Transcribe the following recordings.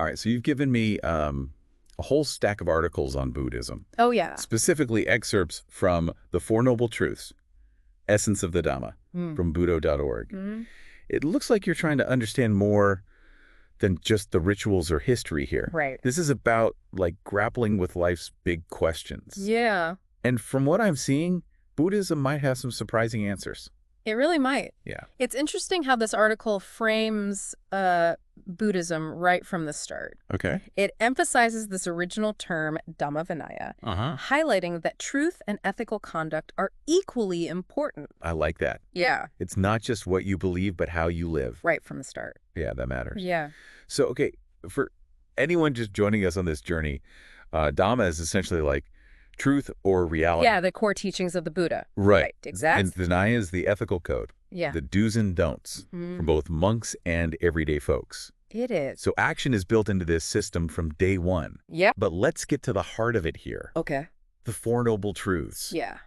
All right, so you've given me a whole stack of articles on Buddhism, Oh, yeah. specifically excerpts from The Four Noble Truths, Essence of the Dhamma, from Buddho.org. Mm. It looks like you're trying to understand more than just the rituals or history here. Right. This is about, like, grappling with life's big questions. Yeah. And from what I'm seeing, Buddhism might have some surprising answers. It really might. Yeah. It's interesting how this article frames Buddhism right from the start. Okay. It emphasizes this original term, Dhamma Vinaya, highlighting that truth and ethical conduct are equally important. I like that. Yeah. It's not just what you believe, but how you live. Right from the start. Yeah, that matters. Yeah. So, okay, for anyone just joining us on this journey, Dhamma is essentially like truth or reality. Yeah, the core teachings of the Buddha. Right. Exactly. And Vinaya is the ethical code. Yeah. The do's and don'ts for both monks and everyday folks. It is. So action is built into this system from day one. Yep. But let's get to the heart of it here. Okay. The Four Noble Truths. Yeah.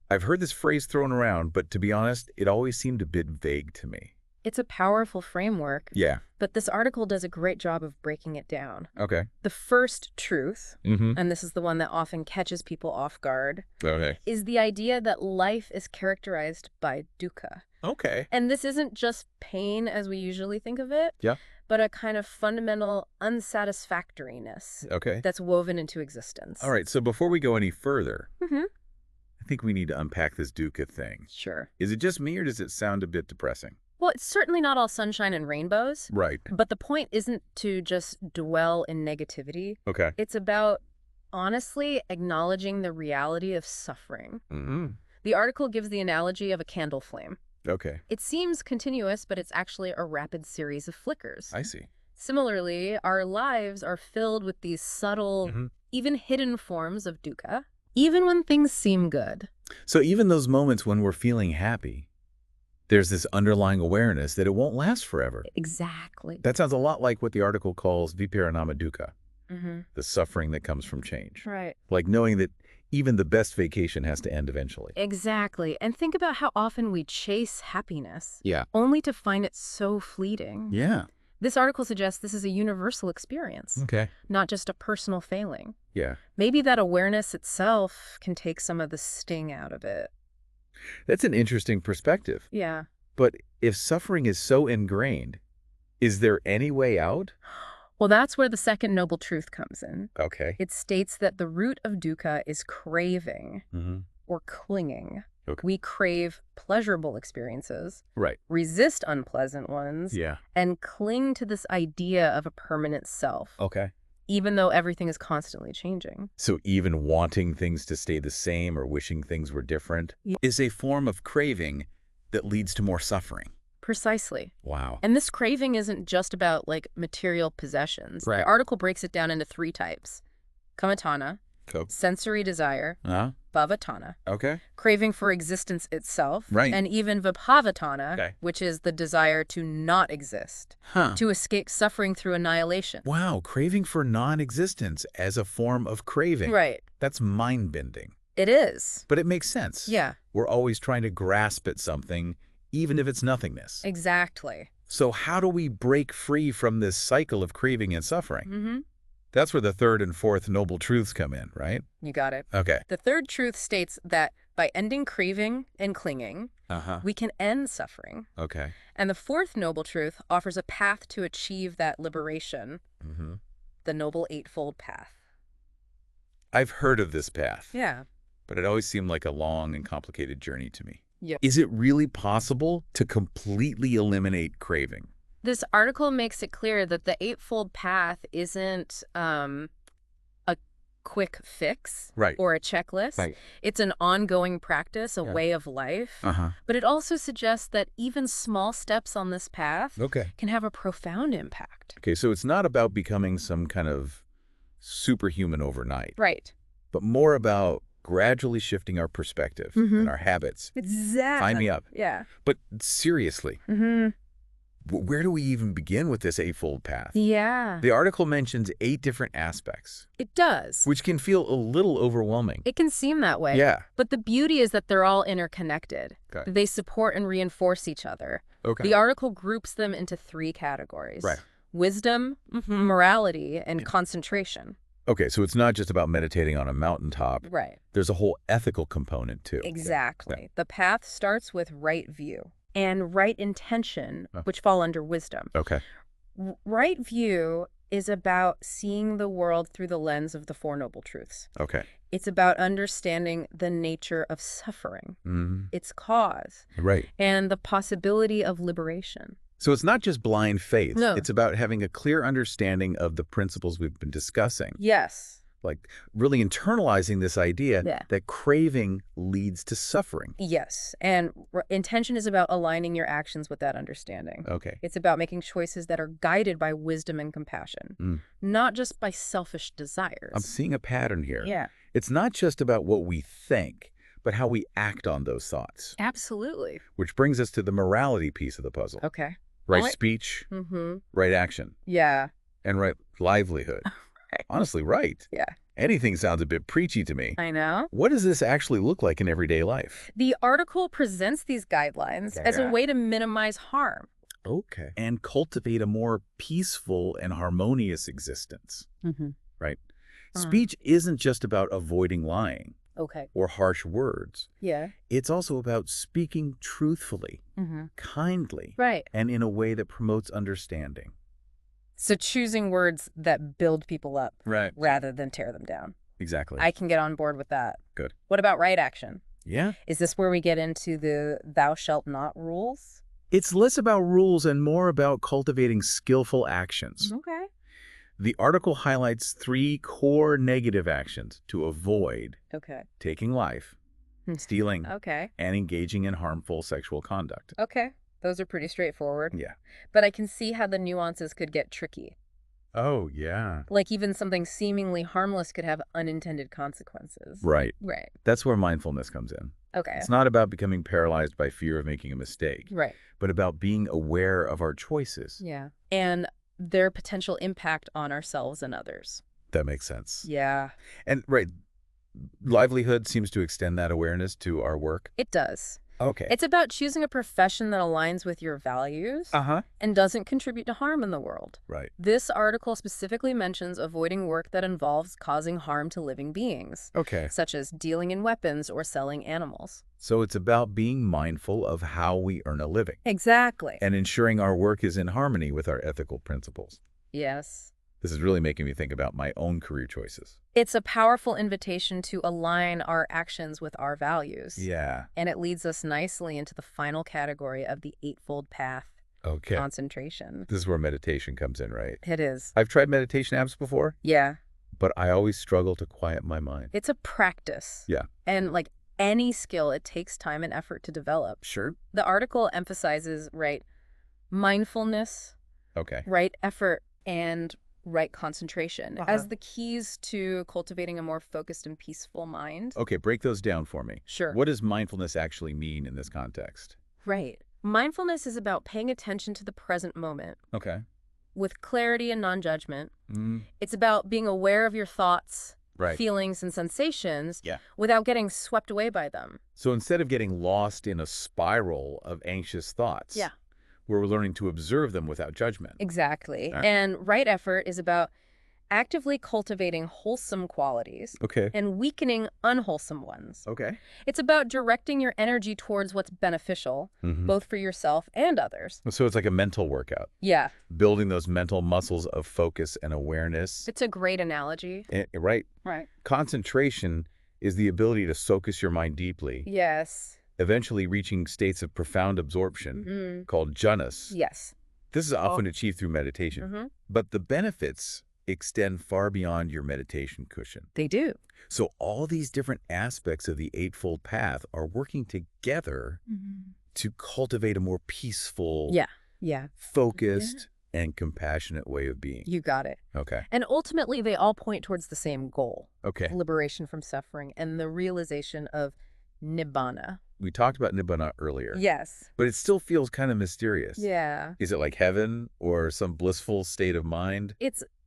I've heard this phrase thrown around, but to be honest, it always seemed a bit vague to me. It's a powerful framework. Yeah. But this article does a great job of breaking it down. Okay. The first truth, Mm-hmm. and this is the one that often catches people off guard, Okay. is the idea that life is characterized by dukkha. Okay. And this isn't just pain as we usually think of it, Yeah. but a kind of fundamental unsatisfactoriness Okay. that's woven into existence. All right. So before we go any further, Mm-hmm. I think we need to unpack this dukkha thing. Sure. Is it just me or does it sound a bit depressing? Well, it's certainly not all sunshine and rainbows, Right. but the point isn't to just dwell in negativity. Okay. It's about honestly acknowledging the reality of suffering. Mm-hmm. The article gives the analogy of a candle flame. Okay. It seems continuous, but it's actually a rapid series of flickers. I see. Similarly, our lives are filled with these subtle, even hidden forms of dukkha, even when things seem good. So even those moments when we're feeling happy, there's this underlying awareness that it won't last forever. Exactly. That sounds a lot like what the article calls viparinama dukkha, Mm-hmm. the suffering that comes from change. Right. Like knowing that even the best vacation has to end eventually. Exactly. And think about how often we chase happiness, Yeah. only to find it so fleeting. Yeah. This article suggests this is a universal experience, Okay. not just a personal failing. Yeah. Maybe that awareness itself can take some of the sting out of it. That's an interesting perspective. Yeah. But if suffering is so ingrained, is there any way out? Well, that's where the second noble truth comes in. Okay. It states that the root of dukkha is craving or clinging. Okay. We crave pleasurable experiences, Right. resist unpleasant ones, Yeah. and cling to this idea of a permanent self, Okay. even though everything is constantly changing. So even wanting things to stay the same or wishing things were different is a form of craving that leads to more suffering. Precisely. Wow. And this craving isn't just about, like, material possessions. Right. The article breaks it down into 3 types. Kamatana, Cool. sensory desire, bhavatana, Okay. craving for existence itself, Right. and even vibhavatana, Okay. which is the desire to not exist, Huh. to escape suffering through annihilation. Wow. Craving for non-existence as a form of craving. Right. That's mind-bending. It is. But it makes sense. Yeah, We're always trying to grasp at something, even if it's nothingness. exactly. So how do we break free from this cycle of craving and suffering? Mm-hmm. That's where the third and fourth noble truths come in, right? You got it. Okay. The third truth states that by ending craving and clinging, we can end suffering. Okay. And the fourth noble truth offers a path to achieve that liberation, the Noble Eightfold Path. I've heard of this path, Yeah. but it always seemed like a long and complicated journey to me. Yep. Is it really possible to completely eliminate craving? This article makes it clear that the Eightfold Path isn't a quick fix or a checklist. Right. It's an ongoing practice, a way of life. But it also suggests that even small steps on this path Okay. can have a profound impact. Okay, so it's not about becoming some kind of superhuman overnight, Right. but more about gradually shifting our perspective and our habits. Exactly. Sign me up. Yeah. But seriously, where do we even begin with this Eightfold Path? Yeah. The article mentions 8 different aspects, It does. which can feel a little overwhelming. It can seem that way. Yeah. But the beauty is that they're all interconnected. Okay. They support and reinforce each other. Okay. The article groups them into 3 categories. Right. wisdom, morality, and concentration. Okay, so it's not just about meditating on a mountaintop. Right. There's a whole ethical component, too. Exactly. Yeah. The path starts with right view and right intention, which fall under wisdom. Okay. Right view is about seeing the world through the lens of the Four Noble Truths. Okay. It's about understanding the nature of suffering, its cause, Right. and the possibility of liberation. So it's not just blind faith. No. It's about having a clear understanding of the principles we've been discussing. Yes. Like really internalizing this idea Yeah. that craving leads to suffering. Yes. And intention is about aligning your actions with that understanding. Okay. It's about making choices that are guided by wisdom and compassion, not just by selfish desires. I'm seeing a pattern here. Yeah. It's not just about what we think, but how we act on those thoughts. Absolutely. Which brings us to the morality piece of the puzzle. Okay. Right speech, right action, Yeah. and right livelihood. Right. Honestly, right. Yeah. Anything sounds a bit preachy to me. I know. What does this actually look like in everyday life? The article presents these guidelines as a way to minimize harm. Okay. And cultivate a more peaceful and harmonious existence. Right? Speech isn't just about avoiding lying. Okay. Or harsh words. Yeah. It's also about speaking truthfully, kindly, Right. and in a way that promotes understanding. So choosing words that build people up rather than tear them down. Exactly. I can get on board with that. Good. What about right action? Yeah. Is this where we get into the thou shalt not rules? It's less about rules and more about cultivating skillful actions. Okay. The article highlights 3 core negative actions to avoid taking life, stealing, and engaging in harmful sexual conduct. Okay. Those are pretty straightforward. Yeah. But I can see how the nuances could get tricky. Oh, yeah. Like even something seemingly harmless could have unintended consequences. Right. Right. That's where mindfulness comes in. Okay. It's not about becoming paralyzed by fear of making a mistake. Right. But about being aware of our choices. Yeah. And their potential impact on ourselves and others. That makes sense. Yeah. And, right, livelihood seems to extend that awareness to our work. It does. Okay. It's about choosing a profession that aligns with your values and doesn't contribute to harm in the world. Right. This article specifically mentions avoiding work that involves causing harm to living beings. Okay. Such as dealing in weapons or selling animals. So it's about being mindful of how we earn a living. Exactly. And ensuring our work is in harmony with our ethical principles. Yes. This is really making me think about my own career choices. It's a powerful invitation to align our actions with our values. Yeah. And it leads us nicely into the final category of the Eightfold Path. Okay. Concentration. This is where meditation comes in, right? It is. I've tried meditation apps before. Yeah. But I always struggle to quiet my mind. It's a practice. Yeah. And like any skill, it takes time and effort to develop. Sure. The article emphasizes, mindfulness, right effort, and right concentration as the keys to cultivating a more focused and peaceful mind. Okay, break those down for me. Sure. What does mindfulness actually mean in this context? Right. Mindfulness is about paying attention to the present moment. Okay. With clarity and non-judgment. It's about being aware of your thoughts, feelings, and sensations without getting swept away by them. So instead of getting lost in a spiral of anxious thoughts, we're learning to observe them without judgment. Exactly. And right effort is about actively cultivating wholesome qualities and weakening unwholesome ones. It's about directing your energy towards what's beneficial, both for yourself and others. So it's like a mental workout. Yeah. Building those mental muscles of focus and awareness. It's a great analogy. Right. Right. Concentration is the ability to focus your mind deeply. Yes. Eventually reaching states of profound absorption called jhanas. Yes. This is often achieved through meditation. But the benefits extend far beyond your meditation cushion. They do. So all these different aspects of the Eightfold Path are working together to cultivate a more peaceful, focused, and compassionate way of being. You got it. Okay. And ultimately, they all point towards the same goal. Okay. Liberation from suffering and the realization of nibbana. We talked about nibbana earlier. Yes. But it still feels kind of mysterious. Yeah. Is it like heaven or some blissful state of mind?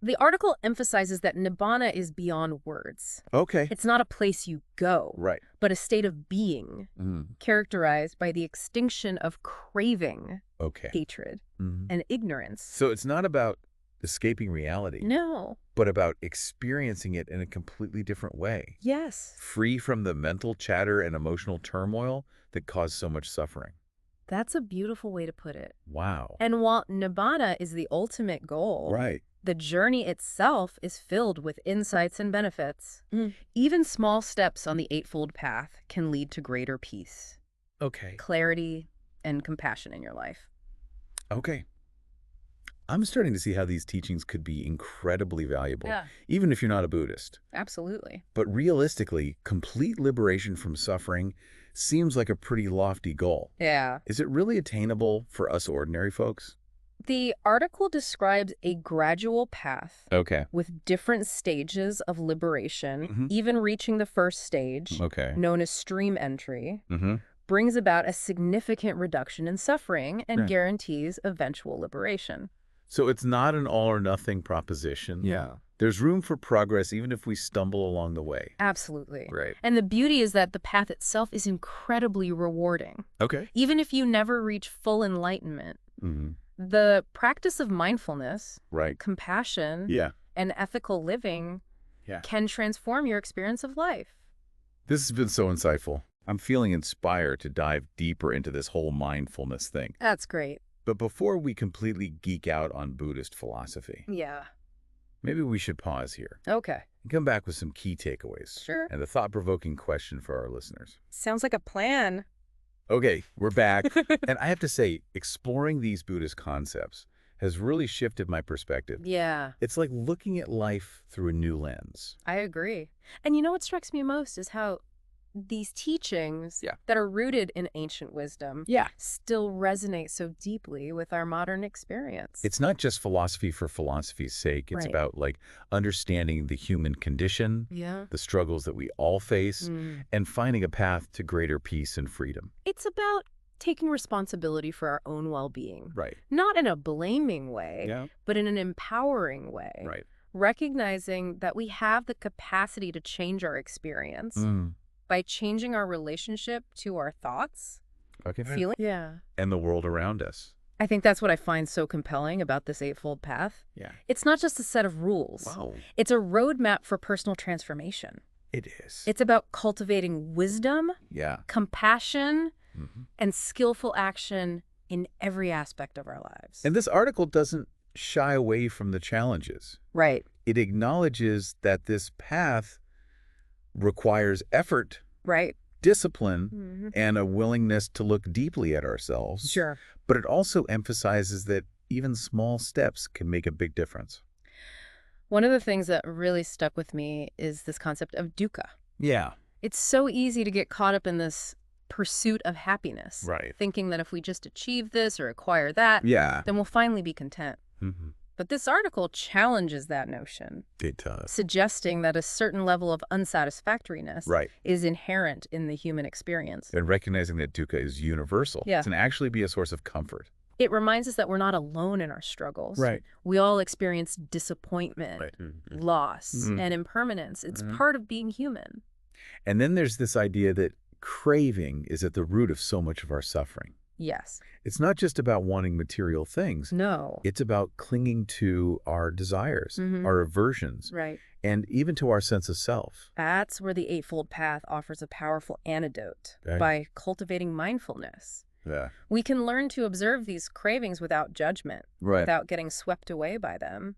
The article emphasizes that nibbana is beyond words. Okay. It's not a place you go. Right. But a state of being characterized by the extinction of craving, hatred, and ignorance. So it's not about escaping reality. No. But about experiencing it in a completely different way. Yes. Free from the mental chatter and emotional turmoil that cause so much suffering. That's a beautiful way to put it. Wow. And while nibbana is the ultimate goal, right, the journey itself is filled with insights and benefits. Even small steps on the Eightfold Path can lead to greater peace, clarity, and compassion in your life. Okay. I'm starting to see how these teachings could be incredibly valuable, even if you're not a Buddhist. Absolutely. But realistically, complete liberation from suffering seems like a pretty lofty goal. Yeah. Is it really attainable for us ordinary folks? The article describes a gradual path with different stages of liberation, even reaching the first stage, known as stream entry, brings about a significant reduction in suffering and guarantees eventual liberation. So it's not an all-or-nothing proposition. Yeah. There's room for progress even if we stumble along the way. Absolutely. Right. And the beauty is that the path itself is incredibly rewarding. Even if you never reach full enlightenment. The practice of mindfulness, compassion, and ethical living can transform your experience of life. This has been so insightful. I'm feeling inspired to dive deeper into this whole mindfulness thing. That's great. But before we completely geek out on Buddhist philosophy, maybe we should pause here. Okay. And come back with some key takeaways. Sure. And the thought-provoking question for our listeners. Sounds like a plan. Okay, we're back. And I have to say, exploring these Buddhist concepts has really shifted my perspective. Yeah. It's like looking at life through a new lens. I agree. And you know what strikes me most is how these teachings that are rooted in ancient wisdom still resonate so deeply with our modern experience. It's not just philosophy for philosophy's sake. It's about understanding the human condition, the struggles that we all face, and finding a path to greater peace and freedom. It's about taking responsibility for our own well-being. Right. Not in a blaming way, but in an empowering way. Right. Recognizing that we have the capacity to change our experience by changing our relationship to our thoughts, feelings, and the world around us. I think that's what I find so compelling about this Eightfold Path. It's not just a set of rules. It's a roadmap for personal transformation. It is. It's about cultivating wisdom, compassion, and skillful action in every aspect of our lives. And this article doesn't shy away from the challenges. Right. It acknowledges that this path requires effort, discipline, and a willingness to look deeply at ourselves. Sure. But it also emphasizes that even small steps can make a big difference. One of the things that really stuck with me is this concept of dukkha. Yeah. It's so easy to get caught up in this pursuit of happiness, thinking that if we just achieve this or acquire that, then we'll finally be content. But this article challenges that notion. It does. Suggesting that a certain level of unsatisfactoriness is inherent in the human experience. And recognizing that dukkha is universal can actually be a source of comfort. It reminds us that we're not alone in our struggles. We all experience disappointment, loss, and impermanence. It's part of being human. And then there's this idea that craving is at the root of so much of our suffering. Yes. It's not just about wanting material things. No. It's about clinging to our desires, our aversions, and even to our sense of self. That's where the Eightfold Path offers a powerful antidote by cultivating mindfulness. We can learn to observe these cravings without judgment, without getting swept away by them.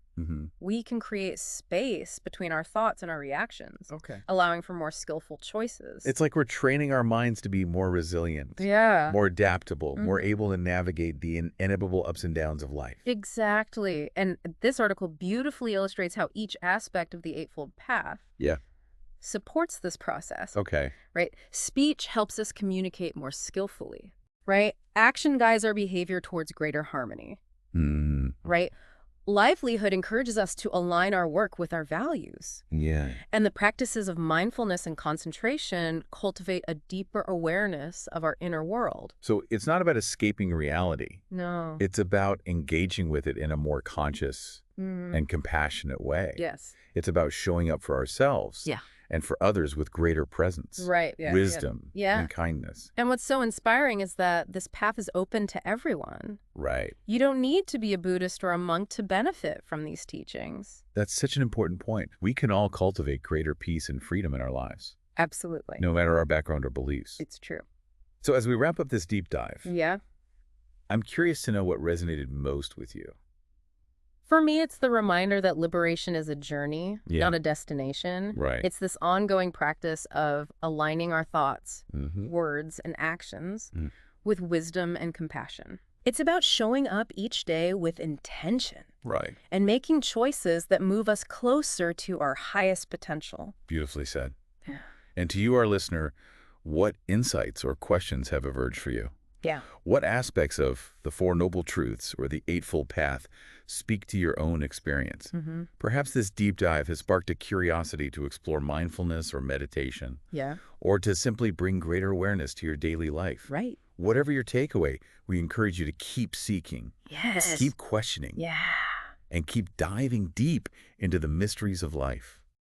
We can create space between our thoughts and our reactions, allowing for more skillful choices. It's like we're training our minds to be more resilient, more adaptable, more able to navigate the inevitable ups and downs of life. Exactly. And this article beautifully illustrates how each aspect of the Eightfold Path supports this process. Right? Speech helps us communicate more skillfully. Right? Action guides our behavior towards greater harmony. Right? Livelihood encourages us to align our work with our values. And the practices of mindfulness and concentration cultivate a deeper awareness of our inner world. So it's not about escaping reality. No. It's about engaging with it in a more conscious and compassionate way. Yes. It's about showing up for ourselves and for others with greater presence, right? Yeah, wisdom, yeah. and kindness. And what's so inspiring is that this path is open to everyone. Right. You don't need to be a Buddhist or a monk to benefit from these teachings. That's such an important point. We can all cultivate greater peace and freedom in our lives. Absolutely. No matter our background or beliefs. It's true. So as we wrap up this deep dive, yeah, I'm curious to know what resonated most with you. For me, it's the reminder that liberation is a journey, not a destination. Right. It's this ongoing practice of aligning our thoughts, words, and actions with wisdom and compassion. It's about showing up each day with intention. Right. And making choices that move us closer to our highest potential. Beautifully said. Yeah. And to you, our listener, what insights or questions have emerged for you? Yeah. What aspects of the Four Noble Truths or the Eightfold Path speak to your own experience? Perhaps this deep dive has sparked a curiosity to explore mindfulness or meditation. Yeah. Or to simply bring greater awareness to your daily life. Right. Whatever your takeaway, we encourage you to keep seeking. Yes. Keep questioning. Yeah. And keep diving deep into the mysteries of life.